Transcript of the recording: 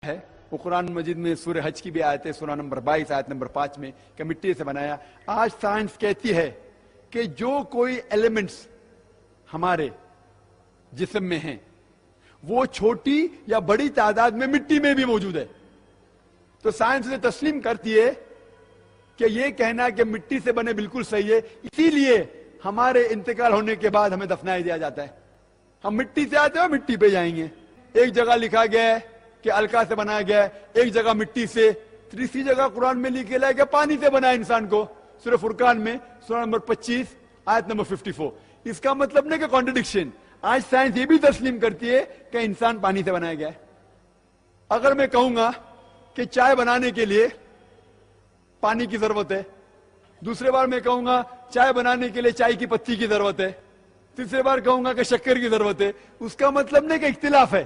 ہے وہ قرآن مجید میں سورہ حج کی بھی آیت ہے، سورہ نمبر 22 آیت نمبر 5 میں کہ مٹی سے بنایا۔ آج سائنس کہتی ہے کہ جو کوئی ایلیمنٹس ہمارے جسم میں ہیں وہ چھوٹی یا بڑی تعداد میں مٹی میں بھی موجود ہے۔ تو سائنس نے تسلیم کرتی ہے کہ یہ کہنا کہ مٹی سے بنے بالکل صحیح ہے، اسی لیے ہمارے انتقال ہونے کے بعد ہمیں دفنایا دیا جاتا ہے۔ ہم مٹی سے آتے ہیں، مٹی پہ جائیں گے۔ ایک جگہ لکھا گیا ہے کہ الکا سے بنایا گیا ہے، ایک جگہ مٹی سے، تیسری جگہ قرآن میں لکھا ہے کہ پانی سے بنایا انسان کو، سورہ فرقان میں سورہ نمبر 25 آیت نمبر 54۔ اس کا مطلب نہیں کہ کانٹرڈکشن، آج سائنس یہ بھی تسلیم کرتی ہے کہ انسان پانی سے بنایا گیا ہے۔ اگر میں کہوں گا کہ چائے بنانے کے لیے پانی کی ضرورت ہے، دوسرے بار میں کہوں گا چائے بنانے کے لیے چائے کی پتی کی ضرورت ہے، تیسرے بار کہوں گا کہ شکر کی ضرورت ہے، اس کا مطلب نہیں کہ اختلاف ہے،